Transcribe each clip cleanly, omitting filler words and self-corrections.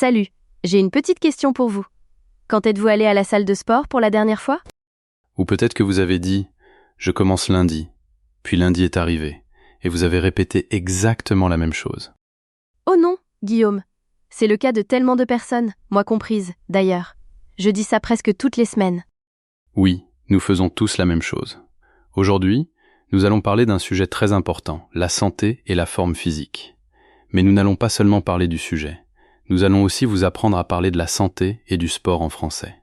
Salut, j'ai une petite question pour vous. Quand êtes-vous allé à la salle de sport pour la dernière fois? Ou peut-être que vous avez dit « je commence lundi », puis lundi est arrivé, et vous avez répété exactement la même chose. Oh non, Guillaume. C'est le cas de tellement de personnes, moi comprise, d'ailleurs. Je dis ça presque toutes les semaines. Oui, nous faisons tous la même chose. Aujourd'hui, nous allons parler d'un sujet très important, la santé et la forme physique. Mais nous n'allons pas seulement parler du sujet. Nous allons aussi vous apprendre à parler de la santé et du sport en français.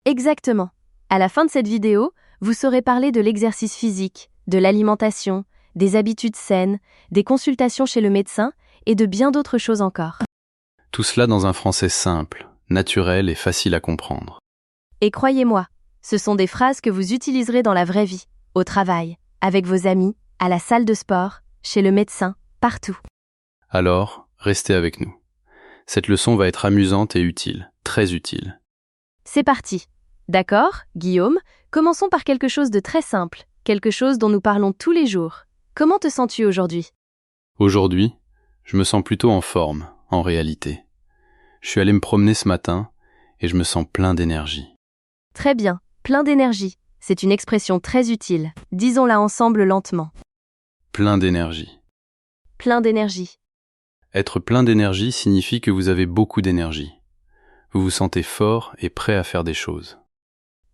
Exactement. À la fin de cette vidéo, vous saurez parler de l'exercice physique, de l'alimentation, des habitudes saines, des consultations chez le médecin et de bien d'autres choses encore. Tout cela dans un français simple, naturel et facile à comprendre. Et croyez-moi, ce sont des phrases que vous utiliserez dans la vraie vie, au travail, avec vos amis, à la salle de sport, chez le médecin, partout. Alors, restez avec nous. Cette leçon va être amusante et utile, très utile. C'est parti. D'accord, Guillaume, commençons par quelque chose de très simple, quelque chose dont nous parlons tous les jours. Comment te sens-tu aujourd'hui? Aujourd'hui, je me sens plutôt en forme, en réalité. Je suis allé me promener ce matin et je me sens plein d'énergie. Très bien, plein d'énergie. C'est une expression très utile. Disons-la ensemble lentement. Plein d'énergie. Plein d'énergie. Être plein d'énergie signifie que vous avez beaucoup d'énergie. Vous vous sentez fort et prêt à faire des choses.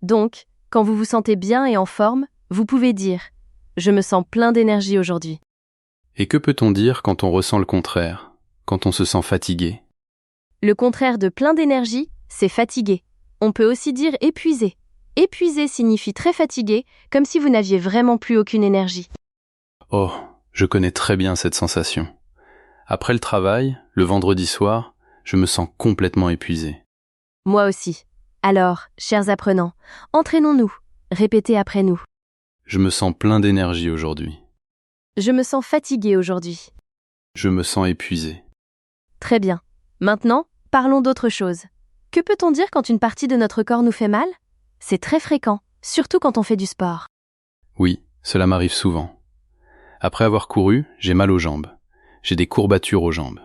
Donc, quand vous vous sentez bien et en forme, vous pouvez dire « Je me sens plein d'énergie aujourd'hui ». Et que peut-on dire quand on ressent le contraire, quand on se sent fatigué? Le contraire de plein d'énergie, c'est fatigué. On peut aussi dire épuisé. Épuisé signifie très fatigué, comme si vous n'aviez vraiment plus aucune énergie. Oh, je connais très bien cette sensation. Après le travail, le vendredi soir, je me sens complètement épuisé. Moi aussi. Alors, chers apprenants, entraînons-nous. Répétez après nous. Je me sens plein d'énergie aujourd'hui. Je me sens fatigué aujourd'hui. Je me sens épuisé. Très bien. Maintenant, parlons d'autre chose. Que peut-on dire quand une partie de notre corps nous fait mal? C'est très fréquent, surtout quand on fait du sport. Oui, cela m'arrive souvent. Après avoir couru, j'ai mal aux jambes. J'ai des courbatures aux jambes.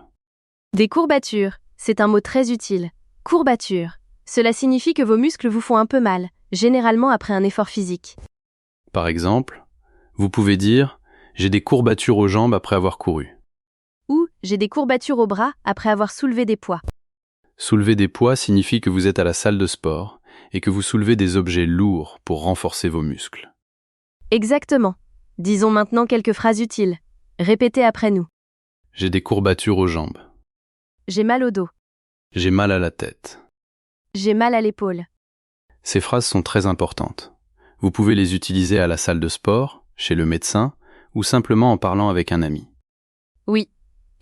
Des courbatures, c'est un mot très utile. Courbature. Cela signifie que vos muscles vous font un peu mal, généralement après un effort physique. Par exemple, vous pouvez dire « j'ai des courbatures aux jambes après avoir couru ». Ou j'ai des courbatures au bras après avoir soulevé des poids. Soulever des poids signifie que vous êtes à la salle de sport et que vous soulevez des objets lourds pour renforcer vos muscles. Exactement. Disons maintenant quelques phrases utiles. Répétez après nous. J'ai des courbatures aux jambes. J'ai mal au dos. J'ai mal à la tête. J'ai mal à l'épaule. Ces phrases sont très importantes. Vous pouvez les utiliser à la salle de sport, chez le médecin ou simplement en parlant avec un ami. Oui.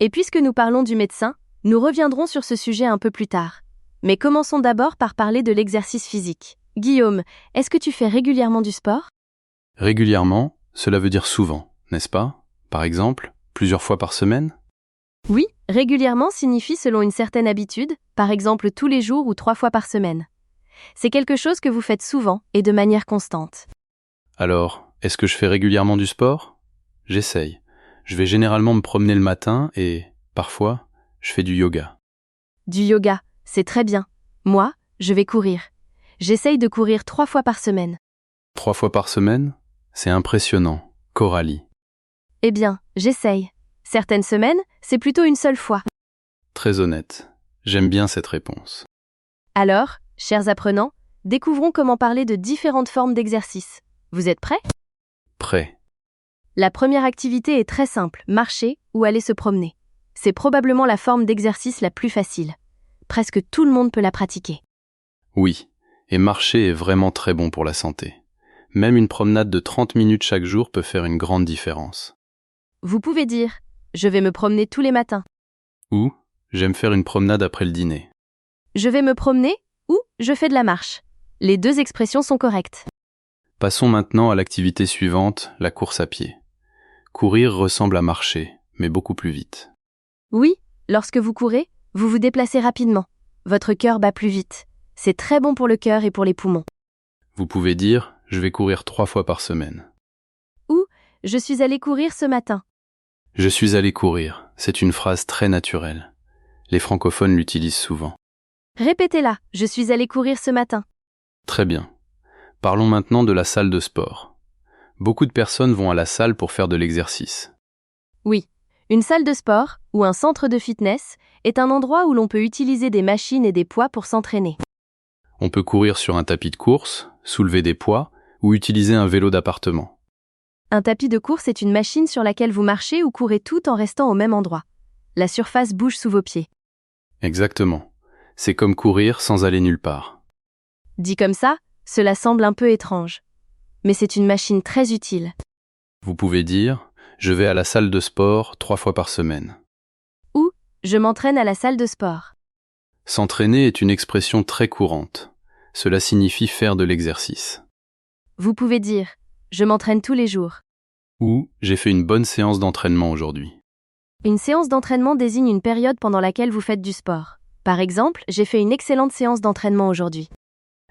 Et puisque nous parlons du médecin, nous reviendrons sur ce sujet un peu plus tard. Mais commençons d'abord par parler de l'exercice physique. Guillaume, est-ce que tu fais régulièrement du sport? Régulièrement, cela veut dire souvent, n'est-ce pas? Par exemple, plusieurs fois par semaine? Oui, régulièrement signifie selon une certaine habitude, par exemple tous les jours ou 3 fois par semaine. C'est quelque chose que vous faites souvent et de manière constante. Alors, est-ce que je fais régulièrement du sport? J'essaye. Je vais généralement me promener le matin et, parfois, je fais du yoga. Du yoga, c'est très bien. Moi, je vais courir. J'essaye de courir 3 fois par semaine. 3 fois par semaine? C'est impressionnant. Coralie. Eh bien, j'essaye. Certaines semaines, c'est plutôt une seule fois. Très honnête. J'aime bien cette réponse. Alors, chers apprenants, découvrons comment parler de différentes formes d'exercice. Vous êtes prêts? Prêt. La première activité est très simple, marcher ou aller se promener. C'est probablement la forme d'exercice la plus facile. Presque tout le monde peut la pratiquer. Oui, et marcher est vraiment très bon pour la santé. Même une promenade de 30 minutes chaque jour peut faire une grande différence. Vous pouvez dire « Je vais me promener tous les matins ». Ou j'aime faire une promenade après le dîner. Je vais me promener ou je fais de la marche. Les deux expressions sont correctes. Passons maintenant à l'activité suivante, la course à pied. Courir ressemble à marcher, mais beaucoup plus vite. Oui, lorsque vous courez, vous vous déplacez rapidement. Votre cœur bat plus vite. C'est très bon pour le cœur et pour les poumons. Vous pouvez dire « je vais courir 3 fois par semaine ». Ou je suis allé courir ce matin. Je suis allé courir, c'est une phrase très naturelle. Les francophones l'utilisent souvent. Répétez-la, je suis allé courir ce matin. Très bien. Parlons maintenant de la salle de sport. Beaucoup de personnes vont à la salle pour faire de l'exercice. Oui, une salle de sport, ou un centre de fitness, est un endroit où l'on peut utiliser des machines et des poids pour s'entraîner. On peut courir sur un tapis de course, soulever des poids ou utiliser un vélo d'appartement. Un tapis de course est une machine sur laquelle vous marchez ou courez tout en restant au même endroit. La surface bouge sous vos pieds. Exactement. C'est comme courir sans aller nulle part. Dit comme ça, cela semble un peu étrange. Mais c'est une machine très utile. Vous pouvez dire « Je vais à la salle de sport 3 fois par semaine ». Ou « Je m'entraîne à la salle de sport ». S'entraîner est une expression très courante. Cela signifie faire de l'exercice. Vous pouvez dire « Je m'entraîne tous les jours ». Ou « J'ai fait une bonne séance d'entraînement aujourd'hui ». Une séance d'entraînement désigne une période pendant laquelle vous faites du sport. Par exemple, j'ai fait une excellente séance d'entraînement aujourd'hui.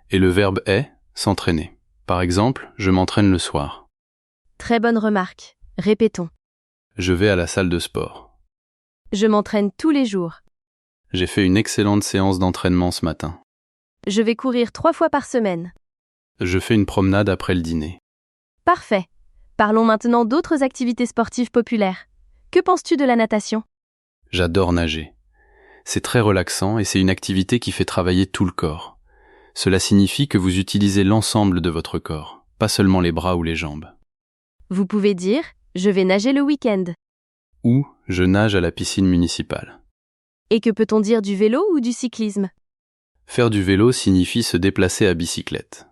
Et le verbe est s'entraîner. Par exemple, je m'entraîne le soir. Très bonne remarque. Répétons. Je vais à la salle de sport. Je m'entraîne tous les jours. J'ai fait une excellente séance d'entraînement ce matin. Je vais courir 3 fois par semaine. Je fais une promenade après le dîner. Parfait. Parlons maintenant d'autres activités sportives populaires. Que penses-tu de la natation ? J'adore nager. C'est très relaxant et c'est une activité qui fait travailler tout le corps. Cela signifie que vous utilisez l'ensemble de votre corps, pas seulement les bras ou les jambes. Vous pouvez dire « Je vais nager le week-end ». Ou je nage à la piscine municipale. Et que peut-on dire du vélo ou du cyclisme ? Faire du vélo signifie se déplacer à bicyclette.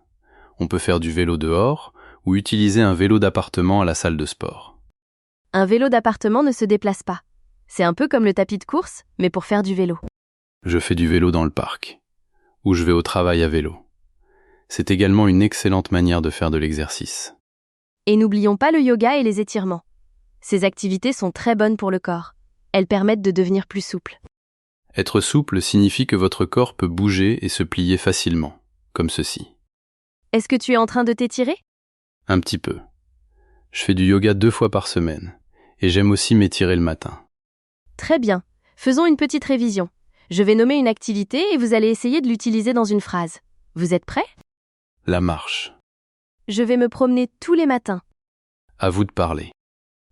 On peut faire du vélo dehors ou utiliser un vélo d'appartement à la salle de sport. Un vélo d'appartement ne se déplace pas. C'est un peu comme le tapis de course, mais pour faire du vélo. Je fais du vélo dans le parc, ou je vais au travail à vélo. C'est également une excellente manière de faire de l'exercice. Et n'oublions pas le yoga et les étirements. Ces activités sont très bonnes pour le corps. Elles permettent de devenir plus souple. Être souple signifie que votre corps peut bouger et se plier facilement, comme ceci. Est-ce que tu es en train de t'étirer ? Un petit peu. Je fais du yoga 2 fois par semaine, et j'aime aussi m'étirer le matin. Très bien. Faisons une petite révision. Je vais nommer une activité et vous allez essayer de l'utiliser dans une phrase. Vous êtes prêts ? La marche. Je vais me promener tous les matins. À vous de parler.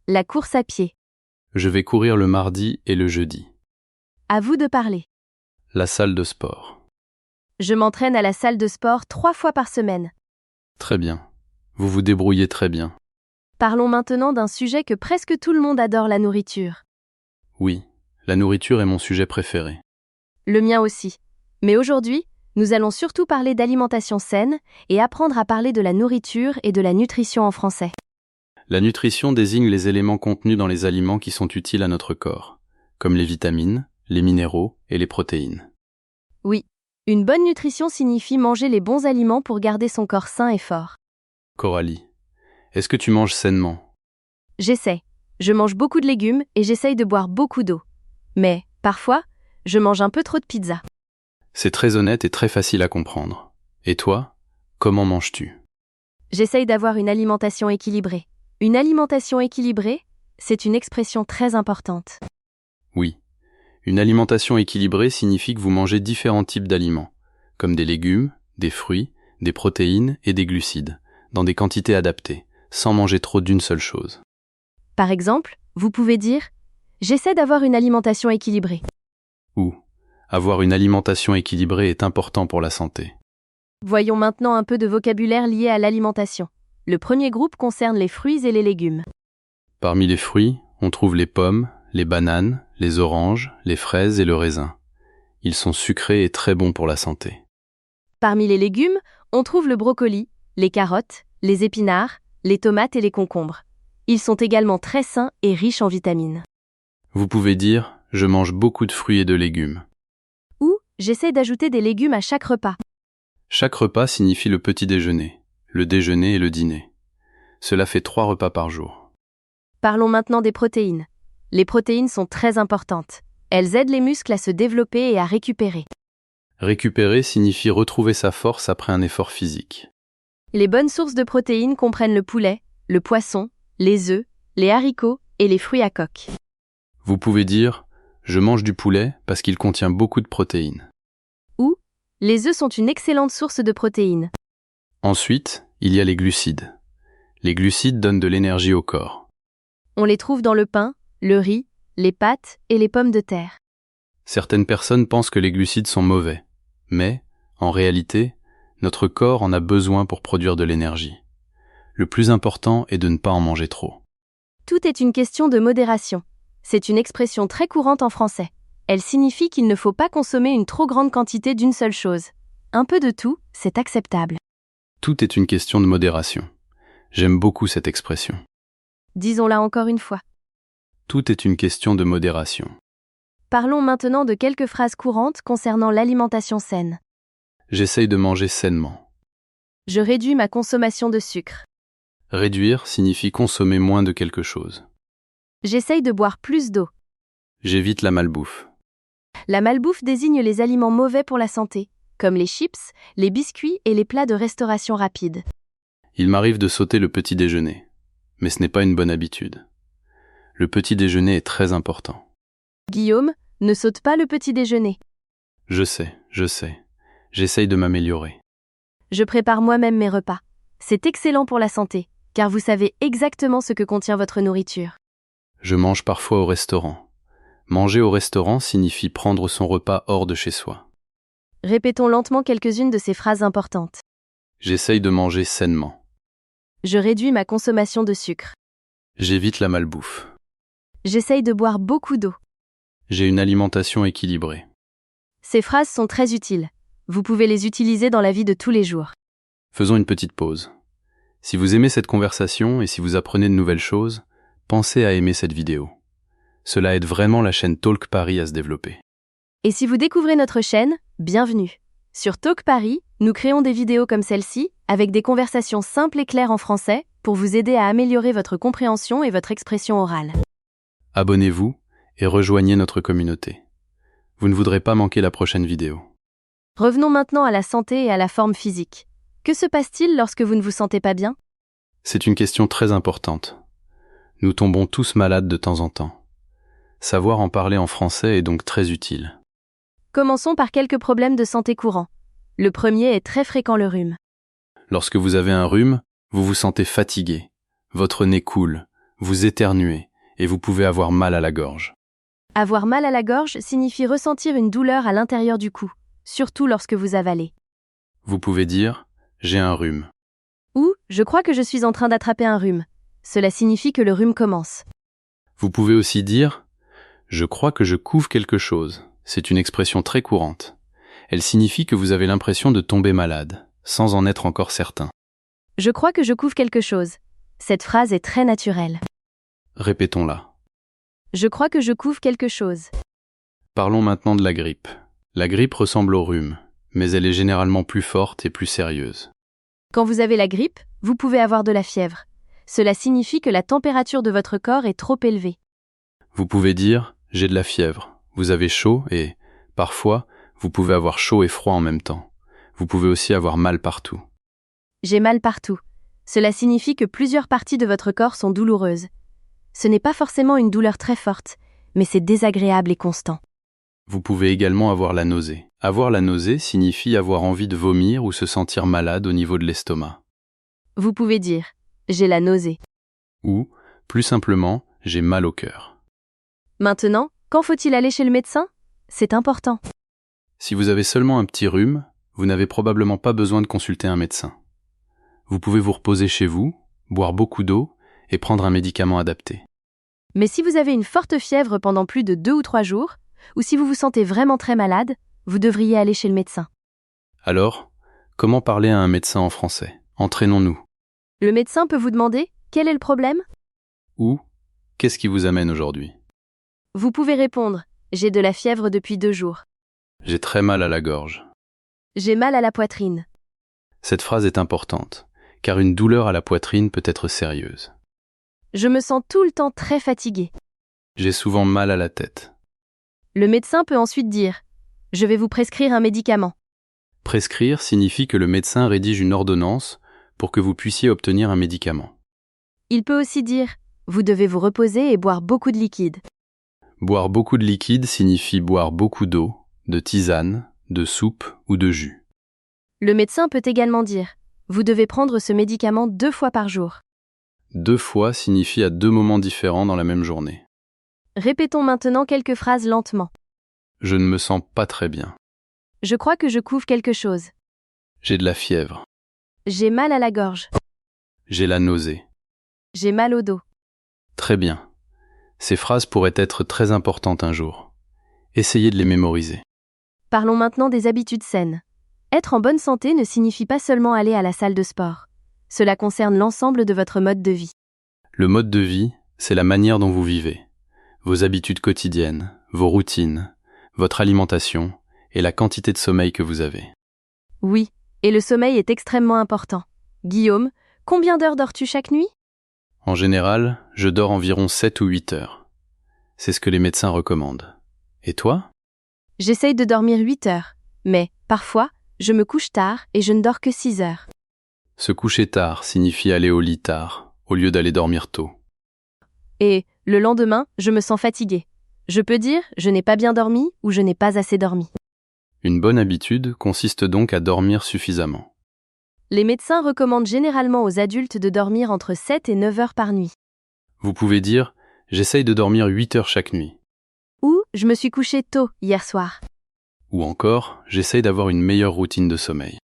La course à pied. Je vais courir le mardi et le jeudi. À vous de parler. La salle de sport. Je m'entraîne à la salle de sport 3 fois par semaine. Très bien. Vous vous débrouillez très bien. Parlons maintenant d'un sujet que presque tout le monde adore, la nourriture. Oui, la nourriture est mon sujet préféré. Le mien aussi. Mais aujourd'hui, nous allons surtout parler d'alimentation saine et apprendre à parler de la nourriture et de la nutrition en français. La nutrition désigne les éléments contenus dans les aliments qui sont utiles à notre corps, comme les vitamines, les minéraux et les protéines. Oui, une bonne nutrition signifie manger les bons aliments pour garder son corps sain et fort. Coralie, est-ce que tu manges sainement ? J'essaie. Je mange beaucoup de légumes et j'essaye de boire beaucoup d'eau. Mais, parfois, je mange un peu trop de pizza. C'est très honnête et très facile à comprendre. Et toi, comment manges-tu ? J'essaye d'avoir une alimentation équilibrée. Une alimentation équilibrée, c'est une expression très importante. Oui. Une alimentation équilibrée signifie que vous mangez différents types d'aliments, comme des légumes, des fruits, des protéines et des glucides, dans des quantités adaptées, sans manger trop d'une seule chose. Par exemple, vous pouvez dire « J'essaie d'avoir une alimentation équilibrée ». Ou « Avoir une alimentation équilibrée est important pour la santé ». Voyons maintenant un peu de vocabulaire lié à l'alimentation. Le premier groupe concerne les fruits et les légumes. Parmi les fruits, on trouve les pommes, les bananes, les oranges, les fraises et le raisin. Ils sont sucrés et très bons pour la santé. Parmi les légumes, on trouve le brocoli, les carottes, les épinards, les tomates et les concombres. Ils sont également très sains et riches en vitamines. Vous pouvez dire « Je mange beaucoup de fruits et de légumes ». Ou « J'essaie d'ajouter des légumes à chaque repas ». Chaque repas signifie le petit déjeuner, le déjeuner et le dîner. Cela fait 3 repas par jour. Parlons maintenant des protéines. Les protéines sont très importantes. Elles aident les muscles à se développer et à récupérer. Récupérer signifie retrouver sa force après un effort physique. Les bonnes sources de protéines comprennent le poulet, le poisson, les œufs, les haricots et les fruits à coque. Vous pouvez dire « Je mange du poulet parce qu'il contient beaucoup de protéines. Ou, les œufs sont une excellente source de protéines. Ensuite, il y a les glucides. Les glucides donnent de l'énergie au corps. On les trouve dans le pain, le riz, les pâtes et les pommes de terre. Certaines personnes pensent que les glucides sont mauvais, mais, en réalité, notre corps en a besoin pour produire de l'énergie. Le plus important est de ne pas en manger trop. Tout est une question de modération. C'est une expression très courante en français. Elle signifie qu'il ne faut pas consommer une trop grande quantité d'une seule chose. Un peu de tout, c'est acceptable. Tout est une question de modération. J'aime beaucoup cette expression. Disons-la encore une fois. Tout est une question de modération. Parlons maintenant de quelques phrases courantes concernant l'alimentation saine. J'essaye de manger sainement. Je réduis ma consommation de sucre. Réduire signifie consommer moins de quelque chose. J'essaye de boire plus d'eau. J'évite la malbouffe. La malbouffe désigne les aliments mauvais pour la santé, comme les chips, les biscuits et les plats de restauration rapide. Il m'arrive de sauter le petit déjeuner, mais ce n'est pas une bonne habitude. Le petit déjeuner est très important. Guillaume, ne saute pas le petit déjeuner. Je sais. J'essaye de m'améliorer. Je prépare moi-même mes repas. C'est excellent pour la santé, car vous savez exactement ce que contient votre nourriture. Je mange parfois au restaurant. Manger au restaurant signifie prendre son repas hors de chez soi. Répétons lentement quelques-unes de ces phrases importantes. J'essaye de manger sainement. Je réduis ma consommation de sucre. J'évite la malbouffe. J'essaye de boire beaucoup d'eau. J'ai une alimentation équilibrée. Ces phrases sont très utiles. Vous pouvez les utiliser dans la vie de tous les jours. Faisons une petite pause. Si vous aimez cette conversation et si vous apprenez de nouvelles choses, pensez à aimer cette vidéo. Cela aide vraiment la chaîne Talk Paris à se développer. Et si vous découvrez notre chaîne, bienvenue. Sur Talk Paris, nous créons des vidéos comme celle-ci, avec des conversations simples et claires en français, pour vous aider à améliorer votre compréhension et votre expression orale. Abonnez-vous et rejoignez notre communauté. Vous ne voudrez pas manquer la prochaine vidéo. Revenons maintenant à la santé et à la forme physique. Que se passe-t-il lorsque vous ne vous sentez pas bien ? C'est une question très importante. Nous tombons tous malades de temps en temps. Savoir en parler en français est donc très utile. Commençons par quelques problèmes de santé courants. Le premier est très fréquent, le rhume. Lorsque vous avez un rhume, vous vous sentez fatigué, votre nez coule, vous éternuez et vous pouvez avoir mal à la gorge. Avoir mal à la gorge signifie ressentir une douleur à l'intérieur du cou, surtout lorsque vous avalez. Vous pouvez dire « j'ai un rhume ». Ou « je crois que je suis en train d'attraper un rhume ». Cela signifie que le rhume commence. Vous pouvez aussi dire « je crois que je couvre quelque chose ». C'est une expression très courante. Elle signifie que vous avez l'impression de tomber malade, sans en être encore certain. Je crois que je couvre quelque chose. Cette phrase est très naturelle. Répétons-la. Je crois que je couvre quelque chose. Parlons maintenant de la grippe. La grippe ressemble au rhume, mais elle est généralement plus forte et plus sérieuse. Quand vous avez la grippe, vous pouvez avoir de la fièvre. Cela signifie que la température de votre corps est trop élevée. Vous pouvez dire « j'ai de la fièvre ». Vous avez chaud et, parfois, vous pouvez avoir chaud et froid en même temps. Vous pouvez aussi avoir mal partout. J'ai mal partout. Cela signifie que plusieurs parties de votre corps sont douloureuses. Ce n'est pas forcément une douleur très forte, mais c'est désagréable et constant. Vous pouvez également avoir la nausée. Avoir la nausée signifie avoir envie de vomir ou se sentir malade au niveau de l'estomac. Vous pouvez dire « j'ai la nausée ». Ou, plus simplement, j'ai mal au cœur. Maintenant, quand faut-il aller chez le médecin ? C'est important. Si vous avez seulement un petit rhume, vous n'avez probablement pas besoin de consulter un médecin. Vous pouvez vous reposer chez vous, boire beaucoup d'eau et prendre un médicament adapté. Mais si vous avez une forte fièvre pendant plus de 2 ou 3 jours, ou si vous vous sentez vraiment très malade, vous devriez aller chez le médecin. Alors, comment parler à un médecin en français ? Entraînons-nous. Le médecin peut vous demander « quel est le problème ?» Ou « qu'est-ce qui vous amène aujourd'hui ?» Vous pouvez répondre « j'ai de la fièvre depuis 2 jours ». J'ai très mal à la gorge. J'ai mal à la poitrine. Cette phrase est importante, car une douleur à la poitrine peut être sérieuse. Je me sens tout le temps très fatigué. J'ai souvent mal à la tête. Le médecin peut ensuite dire « je vais vous prescrire un médicament ». Prescrire signifie que le médecin rédige une ordonnance pour que vous puissiez obtenir un médicament. Il peut aussi dire « vous devez vous reposer et boire beaucoup de liquide ». Boire beaucoup de liquide signifie boire beaucoup d'eau, de tisane, de soupe ou de jus. Le médecin peut également dire « Vous devez prendre ce médicament 2 fois par jour ». 2 fois signifie à 2 moments différents dans la même journée. Répétons maintenant quelques phrases lentement. Je ne me sens pas très bien. Je crois que je couvre quelque chose. J'ai de la fièvre. J'ai mal à la gorge. J'ai la nausée. J'ai mal au dos. Très bien. Ces phrases pourraient être très importantes un jour. Essayez de les mémoriser. Parlons maintenant des habitudes saines. Être en bonne santé ne signifie pas seulement aller à la salle de sport. Cela concerne l'ensemble de votre mode de vie. Le mode de vie, c'est la manière dont vous vivez. Vos habitudes quotidiennes, vos routines, votre alimentation et la quantité de sommeil que vous avez. Oui, et le sommeil est extrêmement important. Guillaume, combien d'heures dors-tu chaque nuit ? En général, je dors environ 7 ou 8 heures. C'est ce que les médecins recommandent. Et toi ? J'essaye de dormir 8 heures, mais, parfois, je me couche tard et je ne dors que 6 heures. Se coucher tard signifie aller au lit tard, au lieu d'aller dormir tôt. Et, le lendemain, je me sens fatiguée. Je peux dire « je n'ai pas bien dormi » ou « je n'ai pas assez dormi ». Une bonne habitude consiste donc à dormir suffisamment. Les médecins recommandent généralement aux adultes de dormir entre 7 et 9 heures par nuit. Vous pouvez dire « j'essaye de dormir 8 heures chaque nuit ». Ou « je me suis couché tôt hier soir ». Ou encore « j'essaye d'avoir une meilleure routine de sommeil ».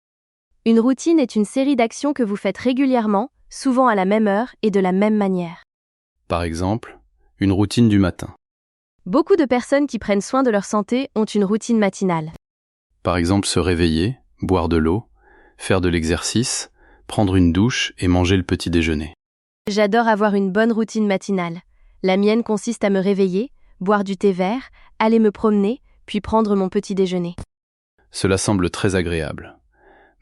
Une routine est une série d'actions que vous faites régulièrement, souvent à la même heure et de la même manière. Par exemple, une routine du matin. Beaucoup de personnes qui prennent soin de leur santé ont une routine matinale. Par exemple, se réveiller, boire de l'eau, faire de l'exercice, prendre une douche et manger le petit déjeuner. J'adore avoir une bonne routine matinale. La mienne consiste à me réveiller, boire du thé vert, aller me promener, puis prendre mon petit déjeuner. Cela semble très agréable.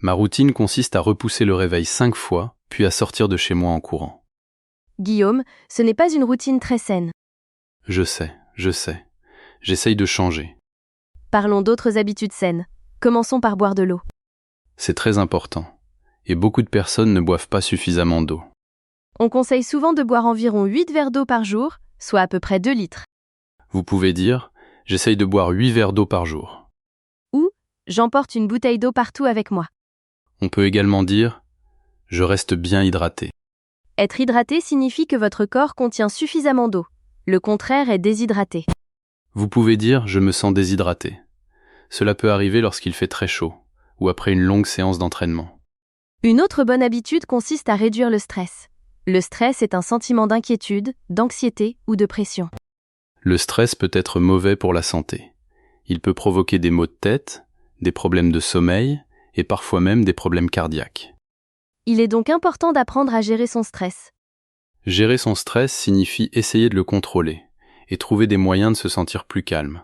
Ma routine consiste à repousser le réveil 5 fois, puis à sortir de chez moi en courant. Guillaume, ce n'est pas une routine très saine. Je sais. J'essaye de changer. Parlons d'autres habitudes saines. Commençons par boire de l'eau. C'est très important. Et beaucoup de personnes ne boivent pas suffisamment d'eau. On conseille souvent de boire environ 8 verres d'eau par jour, soit à peu près 2 litres. Vous pouvez dire « j'essaye de boire 8 verres d'eau par jour ». Ou « j'emporte une bouteille d'eau partout avec moi ». On peut également dire « je reste bien hydraté ». Être hydraté signifie que votre corps contient suffisamment d'eau. Le contraire est déshydraté. Vous pouvez dire « je me sens déshydraté ». Cela peut arriver lorsqu'il fait très chaud, ou après une longue séance d'entraînement. Une autre bonne habitude consiste à réduire le stress. Le stress est un sentiment d'inquiétude, d'anxiété ou de pression. Le stress peut être mauvais pour la santé. Il peut provoquer des maux de tête, des problèmes de sommeil et parfois même des problèmes cardiaques. Il est donc important d'apprendre à gérer son stress. Gérer son stress signifie essayer de le contrôler et trouver des moyens de se sentir plus calme.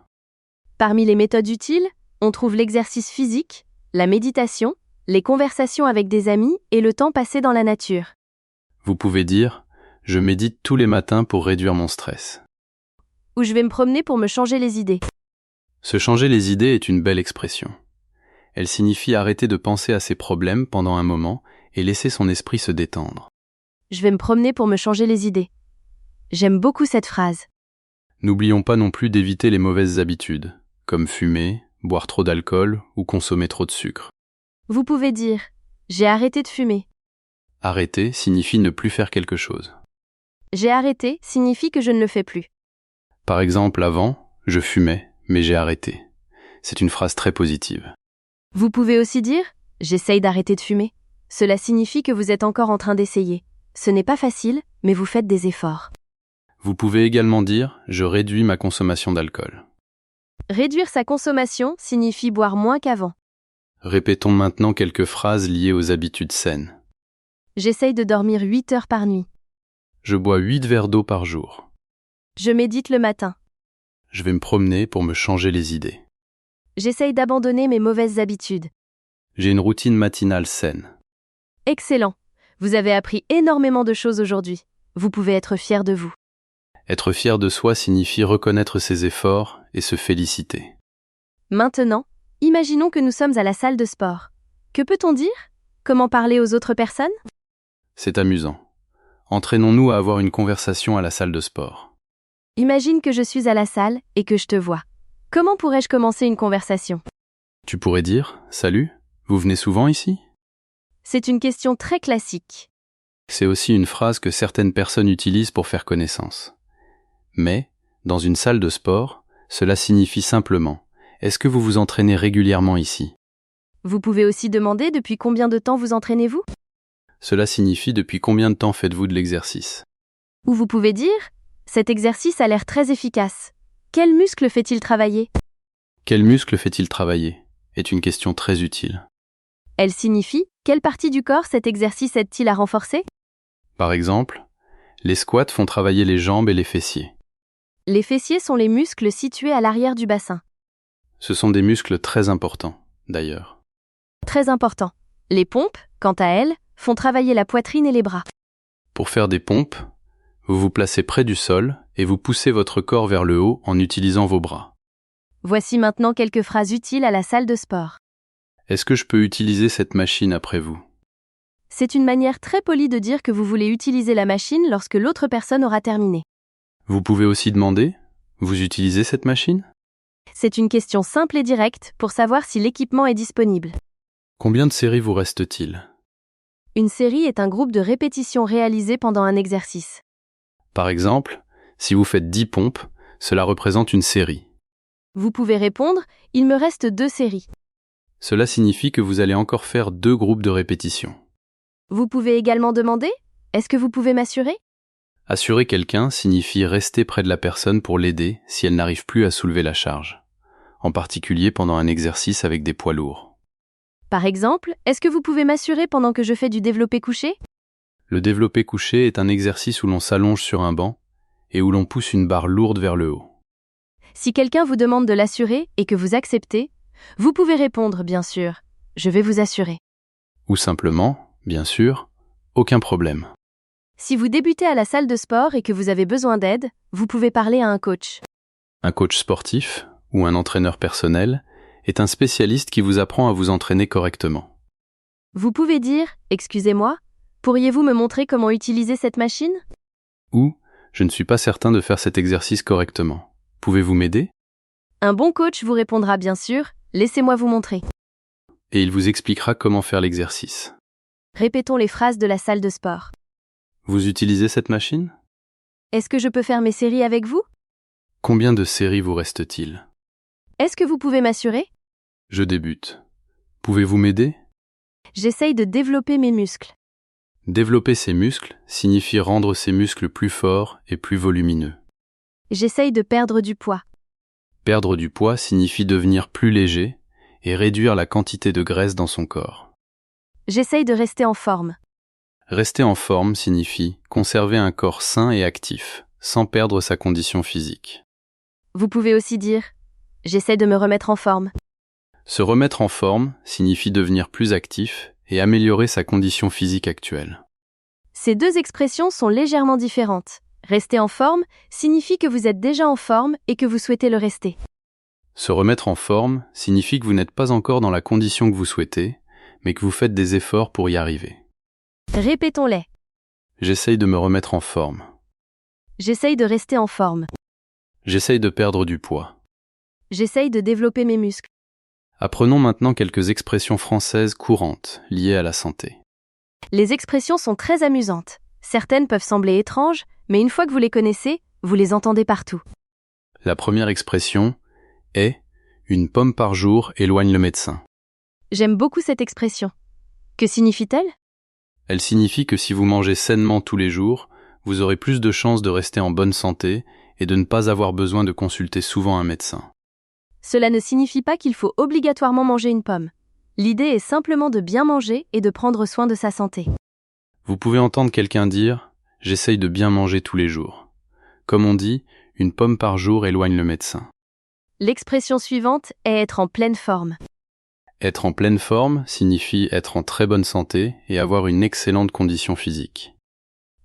Parmi les méthodes utiles, on trouve l'exercice physique, la méditation, les conversations avec des amis et le temps passé dans la nature. Vous pouvez dire « je médite tous les matins pour réduire mon stress ». Ou je vais me promener pour me changer les idées. Se changer les idées est une belle expression. Elle signifie arrêter de penser à ses problèmes pendant un moment et laisser son esprit se détendre. Je vais me promener pour me changer les idées. J'aime beaucoup cette phrase. N'oublions pas non plus d'éviter les mauvaises habitudes, comme fumer, boire trop d'alcool ou consommer trop de sucre. Vous pouvez dire « j'ai arrêté de fumer ». Arrêter signifie ne plus faire quelque chose. J'ai arrêté signifie que je ne le fais plus. Par exemple, avant, je fumais, mais j'ai arrêté. C'est une phrase très positive. Vous pouvez aussi dire « j'essaye d'arrêter de fumer ». Cela signifie que vous êtes encore en train d'essayer. Ce n'est pas facile, mais vous faites des efforts. Vous pouvez également dire « je réduis ma consommation d'alcool ». Réduire sa consommation signifie boire moins qu'avant. Répétons maintenant quelques phrases liées aux habitudes saines. J'essaye de dormir 8 heures par nuit. Je bois 8 verres d'eau par jour. Je médite le matin. Je vais me promener pour me changer les idées. J'essaye d'abandonner mes mauvaises habitudes. J'ai une routine matinale saine. Excellent. Vous avez appris énormément de choses aujourd'hui. Vous pouvez être fier de vous. Être fier de soi signifie reconnaître ses efforts et se féliciter. Maintenant, imaginons que nous sommes à la salle de sport. Que peut-on dire ? Comment parler aux autres personnes ? C'est amusant. Entraînons-nous à avoir une conversation à la salle de sport. Imagine que je suis à la salle et que je te vois. Comment pourrais-je commencer une conversation? Tu pourrais dire « Salut, vous venez souvent ici ?» C'est une question très classique. C'est aussi une phrase que certaines personnes utilisent pour faire connaissance. Mais, dans une salle de sport, cela signifie simplement « Est-ce que vous vous entraînez régulièrement ici ?» Vous pouvez aussi demander depuis combien de temps vous entraînez-vous? Cela signifie depuis combien de temps faites-vous de l'exercice? Ou vous pouvez dire « Cet exercice a l'air très efficace. Quel muscle fait-il travailler ?» Quel muscle fait-il travailler est une question très utile. Elle signifie « Quelle partie du corps cet exercice aide-t-il à renforcer ?» Par exemple, les squats font travailler les jambes et les fessiers. Les fessiers sont les muscles situés à l'arrière du bassin. Ce sont des muscles très importants, d'ailleurs. Très important. Les pompes, quant à elles, font travailler la poitrine et les bras. Pour faire des pompes, vous vous placez près du sol et vous poussez votre corps vers le haut en utilisant vos bras. Voici maintenant quelques phrases utiles à la salle de sport. Est-ce que je peux utiliser cette machine après vous? C'est une manière très polie de dire que vous voulez utiliser la machine lorsque l'autre personne aura terminé. Vous pouvez aussi demander « Vous utilisez cette machine ?» C'est une question simple et directe pour savoir si l'équipement est disponible. Combien de séries vous reste-t-il? Une série est un groupe de répétitions réalisées pendant un exercice. Par exemple, si vous faites 10 pompes, cela représente une série. Vous pouvez répondre « Il me reste 2 séries ». Cela signifie que vous allez encore faire 2 groupes de répétitions. Vous pouvez également demander « Est-ce que vous pouvez m'assurer ?» Assurer quelqu'un signifie rester près de la personne pour l'aider si elle n'arrive plus à soulever la charge, en particulier pendant un exercice avec des poids lourds. Par exemple, est-ce que vous pouvez m'assurer pendant que je fais du développé couché? Le développé couché est un exercice où l'on s'allonge sur un banc et où l'on pousse une barre lourde vers le haut. Si quelqu'un vous demande de l'assurer et que vous acceptez, vous pouvez répondre, bien sûr, « Je vais vous assurer ». Ou simplement, bien sûr, aucun problème. Si vous débutez à la salle de sport et que vous avez besoin d'aide, vous pouvez parler à un coach. Un coach sportif ou un entraîneur personnel est un spécialiste qui vous apprend à vous entraîner correctement. Vous pouvez dire « Excusez-moi, pourriez-vous me montrer comment utiliser cette machine ?» Ou « Je ne suis pas certain de faire cet exercice correctement. Pouvez-vous m'aider ?» Un bon coach vous répondra bien sûr « Laissez-moi vous montrer ». Et il vous expliquera comment faire l'exercice. Répétons les phrases de la salle de sport. Vous utilisez cette machine? Est-ce que je peux faire mes séries avec vous? Combien de séries vous reste-t-il? Est-ce que vous pouvez m'assurer? Je débute. Pouvez-vous m'aider? J'essaye de développer mes muscles. Développer ses muscles signifie rendre ses muscles plus forts et plus volumineux. J'essaye de perdre du poids. Perdre du poids signifie devenir plus léger et réduire la quantité de graisse dans son corps. J'essaye de rester en forme. Rester en forme signifie conserver un corps sain et actif, sans perdre sa condition physique. Vous pouvez aussi dire « J'essaie de me remettre en forme ». Se remettre en forme signifie devenir plus actif et améliorer sa condition physique actuelle. Ces deux expressions sont légèrement différentes. Rester en forme signifie que vous êtes déjà en forme et que vous souhaitez le rester. Se remettre en forme signifie que vous n'êtes pas encore dans la condition que vous souhaitez, mais que vous faites des efforts pour y arriver. Répétons-les. J'essaye de me remettre en forme. J'essaye de rester en forme. J'essaye de perdre du poids. J'essaye de développer mes muscles. Apprenons maintenant quelques expressions françaises courantes liées à la santé. Les expressions sont très amusantes. Certaines peuvent sembler étranges, mais une fois que vous les connaissez, vous les entendez partout. La première expression est « Une pomme par jour éloigne le médecin ». J'aime beaucoup cette expression. Que signifie-t-elle? Elle signifie que si vous mangez sainement tous les jours, vous aurez plus de chances de rester en bonne santé et de ne pas avoir besoin de consulter souvent un médecin. Cela ne signifie pas qu'il faut obligatoirement manger une pomme. L'idée est simplement de bien manger et de prendre soin de sa santé. Vous pouvez entendre quelqu'un dire « J'essaye de bien manger tous les jours ». Comme on dit, une pomme par jour éloigne le médecin. L'expression suivante est être en pleine forme. Être en pleine forme signifie être en très bonne santé et avoir une excellente condition physique.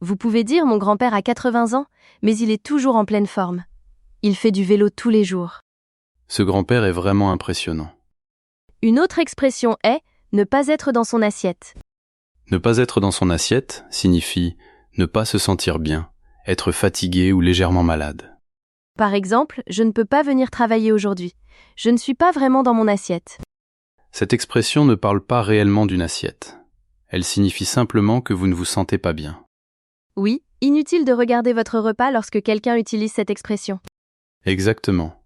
Vous pouvez dire « Mon grand-père a 80 ans, mais il est toujours en pleine forme. Il fait du vélo tous les jours. » Ce grand-père est vraiment impressionnant. Une autre expression est « ne pas être dans son assiette ». Ne pas être dans son assiette signifie ne pas se sentir bien, être fatigué ou légèrement malade. Par exemple, je ne peux pas venir travailler aujourd'hui. Je ne suis pas vraiment dans mon assiette. Cette expression ne parle pas réellement d'une assiette. Elle signifie simplement que vous ne vous sentez pas bien. Oui, inutile de regarder votre repas lorsque quelqu'un utilise cette expression. Exactement.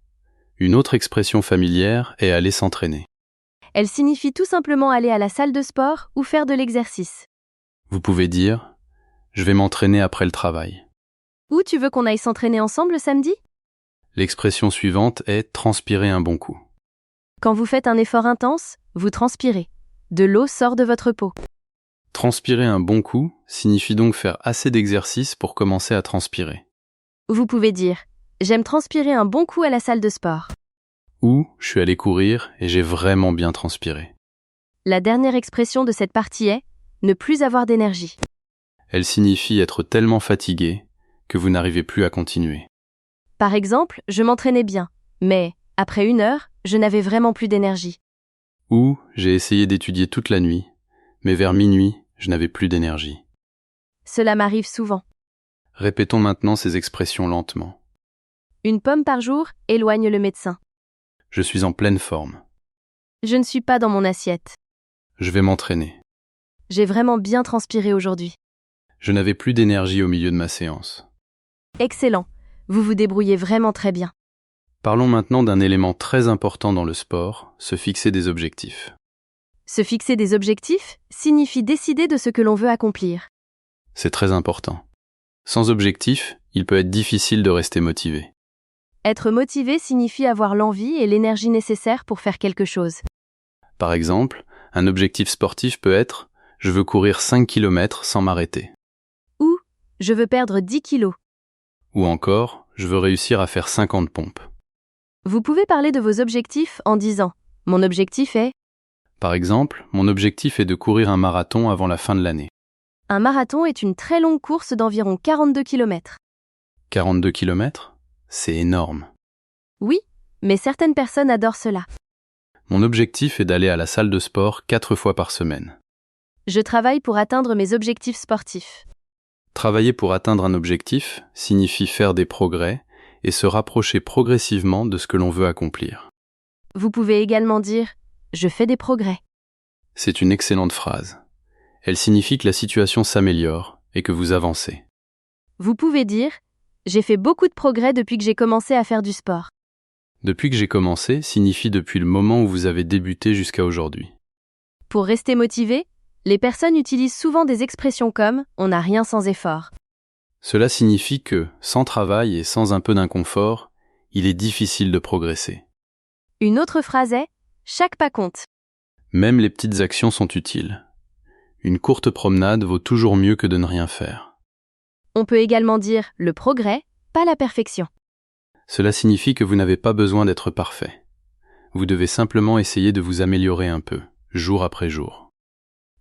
Une autre expression familière est aller s'entraîner. Elle signifie tout simplement aller à la salle de sport ou faire de l'exercice. Vous pouvez dire « Je vais m'entraîner après le travail ». Ou tu veux qu'on aille s'entraîner ensemble le samedi? L'expression suivante est « transpirer un bon coup ». Quand vous faites un effort intense, vous transpirez. De l'eau sort de votre peau. Transpirer un bon coup signifie donc faire assez d'exercice pour commencer à transpirer. Vous pouvez dire « J'aime transpirer un bon coup à la salle de sport ». Ou « Je suis allé courir et j'ai vraiment bien transpiré ». La dernière expression de cette partie est « ne plus avoir d'énergie ». Elle signifie être tellement fatigué que vous n'arrivez plus à continuer. Par exemple, je m'entraînais bien, mais après 1 heure, je n'avais vraiment plus d'énergie. Ou j'ai essayé d'étudier toute la nuit, mais vers minuit, je n'avais plus d'énergie. Cela m'arrive souvent. Répétons maintenant ces expressions lentement. Une pomme par jour éloigne le médecin. Je suis en pleine forme. Je ne suis pas dans mon assiette. Je vais m'entraîner. J'ai vraiment bien transpiré aujourd'hui. Je n'avais plus d'énergie au milieu de ma séance. Excellent. Vous vous débrouillez vraiment très bien. Parlons maintenant d'un élément très important dans le sport, se fixer des objectifs. Se fixer des objectifs signifie décider de ce que l'on veut accomplir. C'est très important. Sans objectif, il peut être difficile de rester motivé. Être motivé signifie avoir l'envie et l'énergie nécessaires pour faire quelque chose. Par exemple, un objectif sportif peut être « Je veux courir 5 km sans m'arrêter ». Ou « Je veux perdre 10 kilos ». Ou encore « Je veux réussir à faire 50 pompes ». Vous pouvez parler de vos objectifs en disant « Mon objectif est… ». Par exemple, mon objectif est de courir un marathon avant la fin de l'année. Un marathon est une très longue course d'environ 42 km. 42 km? C'est énorme. Oui, mais certaines personnes adorent cela. Mon objectif est d'aller à la salle de sport 4 fois par semaine. Je travaille pour atteindre mes objectifs sportifs. Travailler pour atteindre un objectif signifie faire des progrès et se rapprocher progressivement de ce que l'on veut accomplir. Vous pouvez également dire « Je fais des progrès ». C'est une excellente phrase. Elle signifie que la situation s'améliore et que vous avancez. Vous pouvez dire « J'ai fait beaucoup de progrès depuis que j'ai commencé à faire du sport ». Depuis que j'ai commencé signifie depuis le moment où vous avez débuté jusqu'à aujourd'hui. Pour rester motivé, les personnes utilisent souvent des expressions comme « on n'a rien sans effort ». Cela signifie que, sans travail et sans un peu d'inconfort, il est difficile de progresser. Une autre phrase est « chaque pas compte ». Même les petites actions sont utiles. Une courte promenade vaut toujours mieux que de ne rien faire. On peut également dire « le progrès, pas la perfection ». Cela signifie que vous n'avez pas besoin d'être parfait. Vous devez simplement essayer de vous améliorer un peu, jour après jour.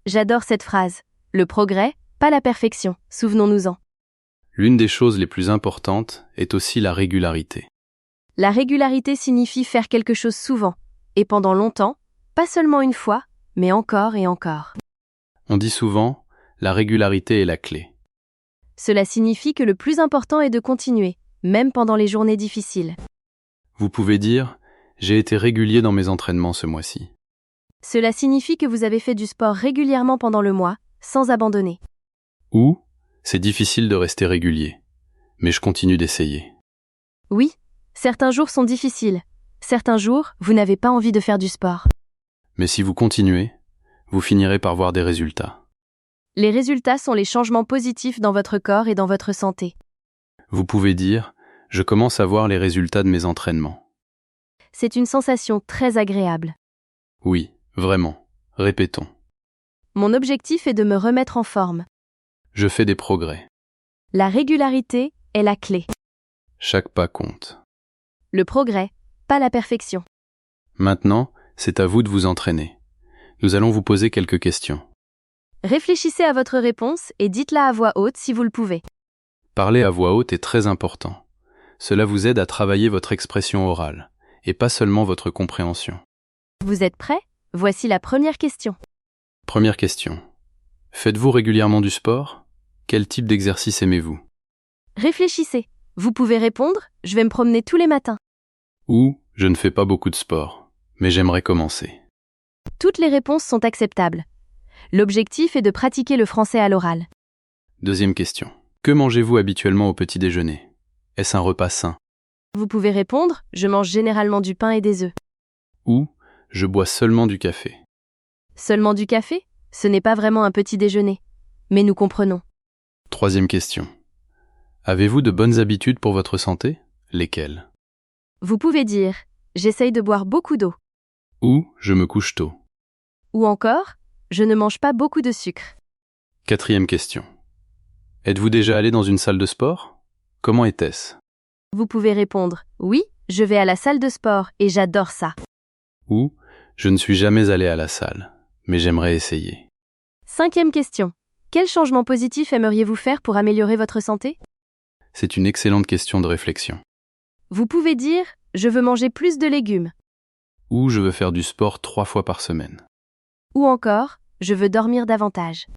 J'adore cette phrase. Le progrès, pas la perfection, souvenons-nous-en. L'une des choses les plus importantes est aussi la régularité. La régularité signifie faire quelque chose souvent, et pendant longtemps, pas seulement une fois, mais encore et encore. On dit souvent, la régularité est la clé. Cela signifie que le plus important est de continuer, même pendant les journées difficiles. Vous pouvez dire, j'ai été régulier dans mes entraînements ce mois-ci. Cela signifie que vous avez fait du sport régulièrement pendant le mois, sans abandonner. Ou, c'est difficile de rester régulier, mais je continue d'essayer. Oui, certains jours sont difficiles. Certains jours, vous n'avez pas envie de faire du sport. Mais si vous continuez, vous finirez par voir des résultats. Les résultats sont les changements positifs dans votre corps et dans votre santé. Vous pouvez dire, je commence à voir les résultats de mes entraînements. C'est une sensation très agréable. Oui, vraiment. Répétons. Mon objectif est de me remettre en forme. Je fais des progrès. La régularité est la clé. Chaque pas compte. Le progrès, pas la perfection. Maintenant, c'est à vous de vous entraîner. Nous allons vous poser quelques questions. Réfléchissez à votre réponse et dites-la à voix haute si vous le pouvez. Parler à voix haute est très important. Cela vous aide à travailler votre expression orale, et pas seulement votre compréhension. Vous êtes prêts? Voici la première question. Première question. Faites-vous régulièrement du sport? Quel type d'exercice aimez-vous? Réfléchissez. Vous pouvez répondre « Je vais me promener tous les matins ». Ou « Je ne fais pas beaucoup de sport, mais j'aimerais commencer ». Toutes les réponses sont acceptables. L'objectif est de pratiquer le français à l'oral. Deuxième question. Que mangez-vous habituellement au petit déjeuner? Est-ce un repas sain? Vous pouvez répondre « Je mange généralement du pain et des œufs ». Ou « Je bois seulement du café ». Seulement du café? Ce n'est pas vraiment un petit déjeuner. Mais nous comprenons. Troisième question. Avez-vous de bonnes habitudes pour votre santé? Lesquelles? Vous pouvez dire « J'essaye de boire beaucoup d'eau ». Ou « Je me couche tôt ». Ou encore « Je ne mange pas beaucoup de sucre ». Quatrième question. Êtes-vous déjà allé dans une salle de sport? Comment était-ce? Vous pouvez répondre « Oui, je vais à la salle de sport et j'adore ça ». Ou « Je ne suis jamais allé à la salle, mais j'aimerais essayer ». Cinquième question. Quel changement positif aimeriez-vous faire pour améliorer votre santé? C'est une excellente question de réflexion. Vous pouvez dire « Je veux manger plus de légumes ». Ou « Je veux faire du sport 3 fois par semaine ». Ou encore « Je veux dormir davantage ».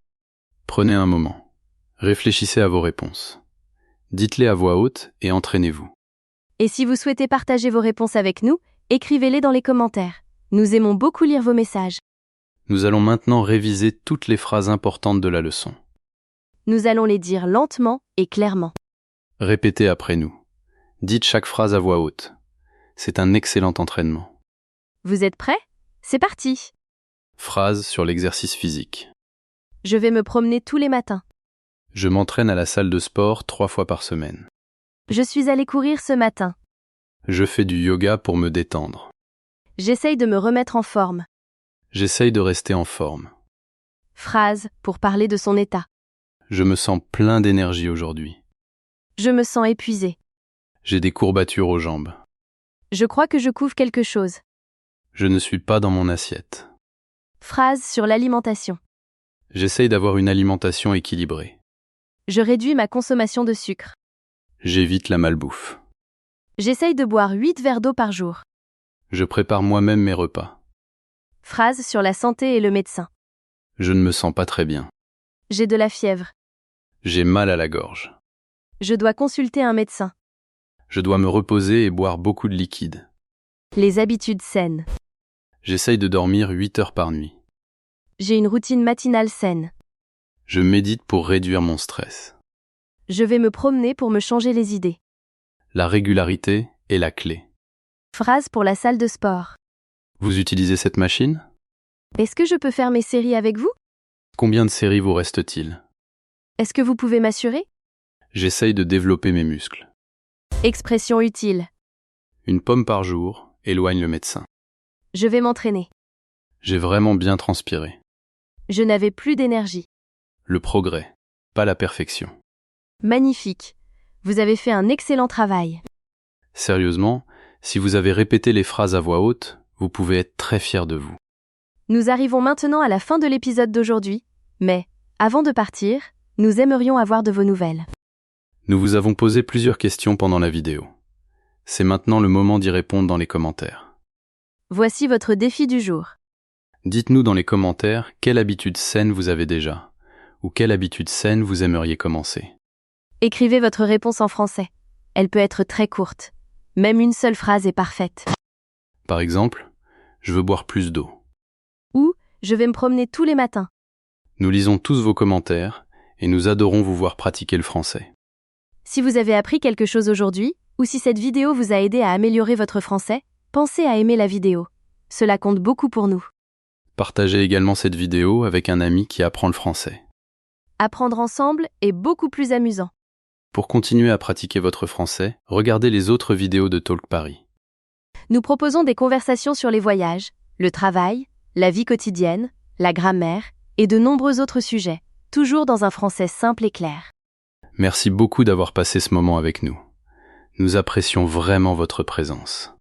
Prenez un moment. Réfléchissez à vos réponses. Dites-les à voix haute et entraînez-vous. Et si vous souhaitez partager vos réponses avec nous, écrivez-les dans les commentaires. Nous aimons beaucoup lire vos messages. Nous allons maintenant réviser toutes les phrases importantes de la leçon. Nous allons les dire lentement et clairement. Répétez après nous. Dites chaque phrase à voix haute. C'est un excellent entraînement. Vous êtes prêts? C'est parti! Phrase sur l'exercice physique. Je vais me promener tous les matins. Je m'entraîne à la salle de sport 3 fois par semaine. Je suis allé courir ce matin. Je fais du yoga pour me détendre. J'essaye de me remettre en forme. J'essaye de rester en forme. Phrase pour parler de son état. Je me sens plein d'énergie aujourd'hui. Je me sens épuisé. J'ai des courbatures aux jambes. Je crois que je couvre quelque chose. Je ne suis pas dans mon assiette. Phrase sur l'alimentation. J'essaye d'avoir une alimentation équilibrée. Je réduis ma consommation de sucre. J'évite la malbouffe. J'essaye de boire 8 verres d'eau par jour. Je prépare moi-même mes repas. Phrase sur la santé et le médecin. Je ne me sens pas très bien. J'ai de la fièvre. J'ai mal à la gorge. Je dois consulter un médecin. Je dois me reposer et boire beaucoup de liquide. Les habitudes saines. J'essaye de dormir 8 heures par nuit. J'ai une routine matinale saine. Je médite pour réduire mon stress. Je vais me promener pour me changer les idées. La régularité est la clé. Phrase pour la salle de sport. Vous utilisez cette machine? Est-ce que je peux faire mes séries avec vous? Combien de séries vous reste-t-il? Est-ce que vous pouvez m'assurer? J'essaye de développer mes muscles. Expression utile. Une pomme par jour éloigne le médecin. Je vais m'entraîner. J'ai vraiment bien transpiré. Je n'avais plus d'énergie. Le progrès, pas la perfection. Magnifique. Vous avez fait un excellent travail. Sérieusement, si vous avez répété les phrases à voix haute, vous pouvez être très fier de vous. Nous arrivons maintenant à la fin de l'épisode d'aujourd'hui, mais, avant de partir, nous aimerions avoir de vos nouvelles. Nous vous avons posé plusieurs questions pendant la vidéo. C'est maintenant le moment d'y répondre dans les commentaires. Voici votre défi du jour. Dites-nous dans les commentaires quelle habitude saine vous avez déjà, ou quelle habitude saine vous aimeriez commencer. Écrivez votre réponse en français. Elle peut être très courte. Même une seule phrase est parfaite. Par exemple, je veux boire plus d'eau. Ou, je vais me promener tous les matins. Nous lisons tous vos commentaires et nous adorons vous voir pratiquer le français. Si vous avez appris quelque chose aujourd'hui, ou si cette vidéo vous a aidé à améliorer votre français, pensez à aimer la vidéo. Cela compte beaucoup pour nous. Partagez également cette vidéo avec un ami qui apprend le français. Apprendre ensemble est beaucoup plus amusant. Pour continuer à pratiquer votre français, regardez les autres vidéos de Talk Paris. Nous proposons des conversations sur les voyages, le travail, la vie quotidienne, la grammaire et de nombreux autres sujets, toujours dans un français simple et clair. Merci beaucoup d'avoir passé ce moment avec nous. Nous apprécions vraiment votre présence.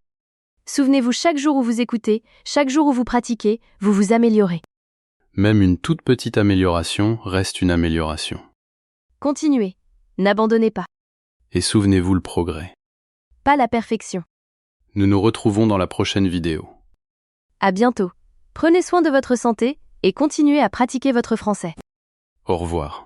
Souvenez-vous, chaque jour où vous écoutez, chaque jour où vous pratiquez, vous vous améliorez. Même une toute petite amélioration reste une amélioration. Continuez, n'abandonnez pas. Et souvenez-vous le progrès. Pas la perfection. Nous nous retrouvons dans la prochaine vidéo. À bientôt. Prenez soin de votre santé et continuez à pratiquer votre français. Au revoir.